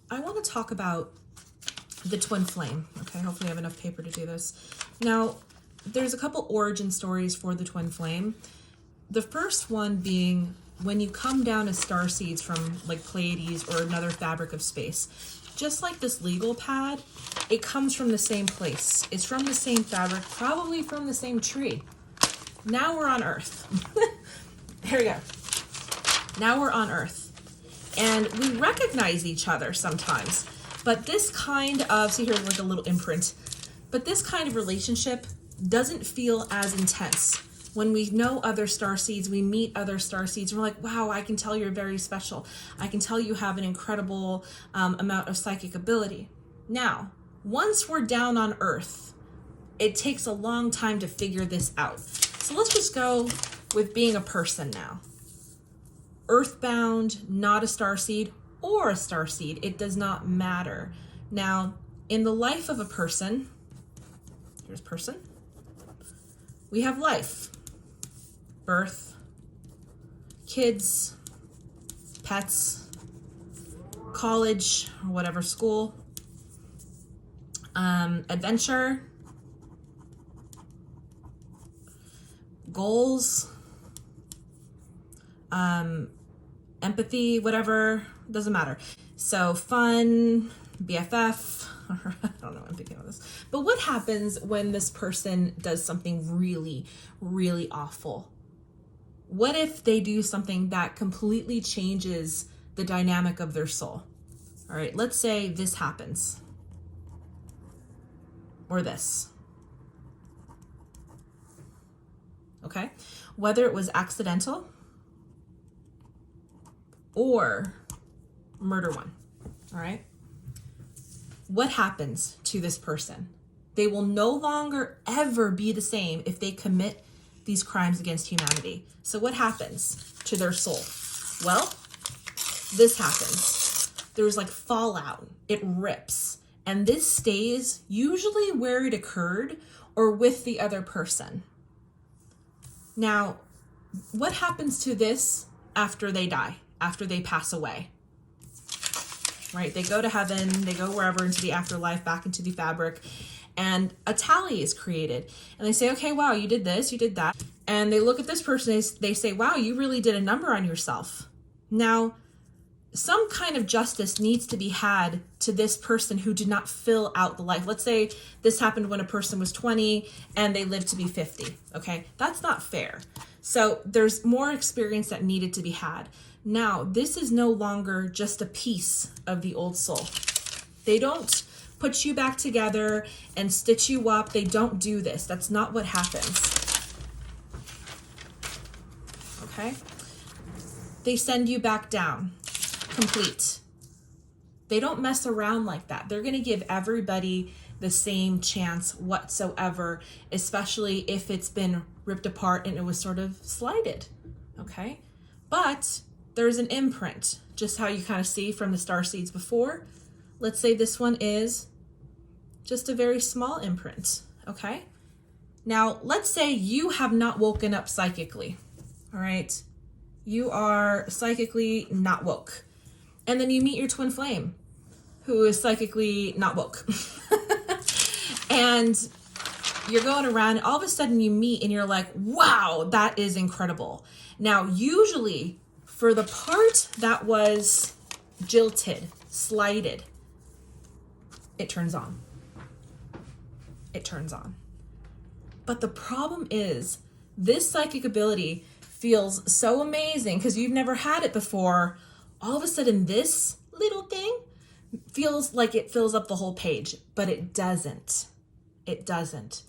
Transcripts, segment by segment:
I want to talk about the twin flame. Okay, hopefully I have enough paper to do this. Now, there's a couple origin stories for the twin flame. The first one being when you come down as star seeds from like Pleiades or another fabric of space. Just like this legal pad, it comes from the same place. It's from the same fabric, probably from the same tree. Now we're on Earth. Here we go. Now we're on Earth. And we recognize each other sometimes. But this kind of, see here's like a little imprint. But this kind of relationship doesn't feel as intense. When we know other star seeds, we meet other star seeds, and we're like, wow, I can tell you're very special. I can tell you have an incredible amount of psychic ability. Now, once we're down on Earth, it takes a long time to figure this out. So let's just go with being a person now. Earthbound, not a starseed, or a starseed, it does not matter. Now, in the life of a person, here's person, we have life, birth, kids, pets, college, or whatever school, adventure, goals, empathy, whatever, doesn't matter. So fun, BFF, I don't know, I'm thinking of this. But what happens when this person does something really, really awful? What if they do something that completely changes the dynamic of their soul? All right, let's say this happens. Or this. Okay? Whether it was accidental or murder one, all right? What happens to this person? They will no longer ever be the same if they commit these crimes against humanity. So what happens to their soul? Well, this happens. There's like fallout. It rips. And this stays usually where it occurred or with the other person. Now, what happens to this after they die, after they pass away? Right? They go to heaven, they go wherever into the afterlife, back into the fabric, and a tally is created. And they say, okay, wow, you did this, you did that. And they look at this person, they say, wow, you really did a number on yourself. Now, some kind of justice needs to be had to this person who did not fill out the life. Let's say this happened when a person was 20 and they lived to be 50. Okay, that's not fair. So there's more experience that needed to be had. Now, this is no longer just a piece of the old soul. They don't put you back together and stitch you up. They don't do this. That's not what happens. Okay? They send you back down. Complete. They don't mess around like that. They're going to give everybody the same chance whatsoever, especially if it's been ripped apart and it was sort of slighted. Okay? But there's an imprint, just how you kind of see from the star seeds before. Let's say this one is just a very small imprint. Okay? Now, let's say you have not woken up psychically. All right? You are psychically not woke. And then you meet your twin flame, who is psychically not woke. And you're going around, all of a sudden you meet and you're like, wow, that is incredible. Now, usually for the part that was jilted, slighted, it turns on. It turns on. But the problem is this psychic ability feels so amazing because you've never had it before. All of a sudden, this little thing feels like it fills up the whole page, but it doesn't. It doesn't.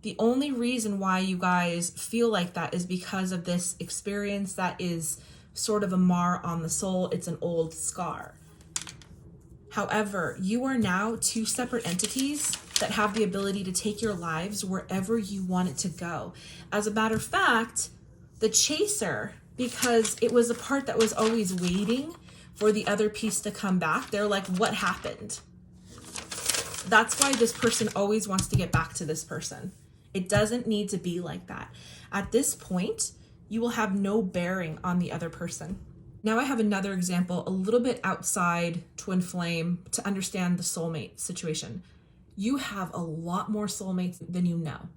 The only reason why you guys feel like that is because of this experience that is sort of a mar on the soul. It's an old scar. However, you are now two separate entities that have the ability to take your lives wherever you want it to go. As a matter of fact, the chaser, because it was a part that was always waiting for the other piece to come back. They're like, what happened? That's why this person always wants to get back to this person. It doesn't need to be like that. At this point, you will have no bearing on the other person. Now I have another example, a little bit outside twin flame, to understand the soulmate situation. You have a lot more soulmates than you know.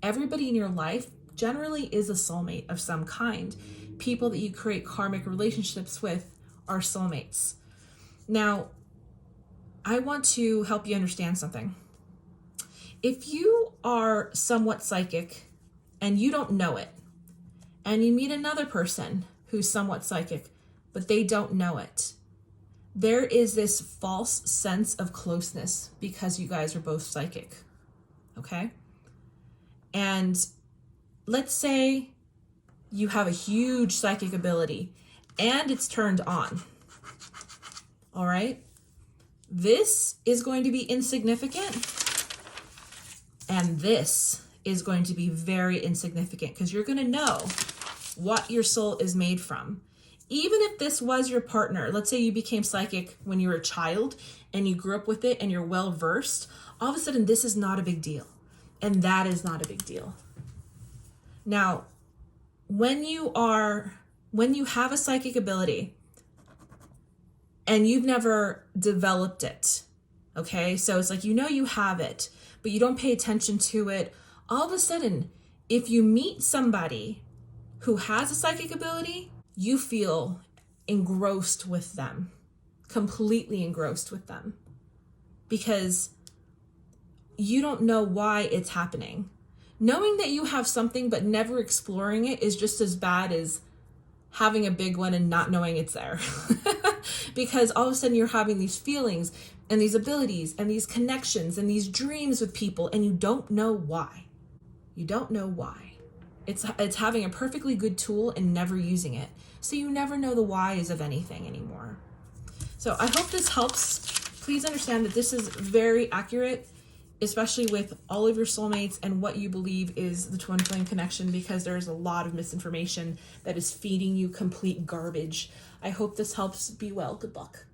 Everybody in your life generally is a soulmate of some kind. People that you create karmic relationships with are soulmates. Now, I want to help you understand something. If you are somewhat psychic and you don't know it, and you meet another person who's somewhat psychic, but they don't know it, there is this false sense of closeness because you guys are both psychic, okay? And let's say you have a huge psychic ability and it's turned on, all right? This is going to be insignificant, and this is going to be very insignificant because you're going to know what your soul is made from. Even if this was your partner, let's say you became psychic when you were a child and you grew up with it and you're well versed, all of a sudden this is not a big deal. And that is not a big deal. Now, when you have a psychic ability and you've never developed it, okay? So it's like, you know you have it, but you don't pay attention to it. All of a sudden, if you meet somebody who has a psychic ability, you feel engrossed with them, completely engrossed with them, because you don't know why it's happening. Knowing that you have something but never exploring it is just as bad as having a big one and not knowing it's there. Because all of a sudden you're having these feelings and these abilities and these connections and these dreams with people, and you don't know why. You don't know why. It's having a perfectly good tool and never using it. So you never know the whys of anything anymore. So I hope this helps. Please understand that this is very accurate, especially with all of your soulmates and what you believe is the twin flame connection, because there's a lot of misinformation that is feeding you complete garbage. I hope this helps. Be well. Good luck.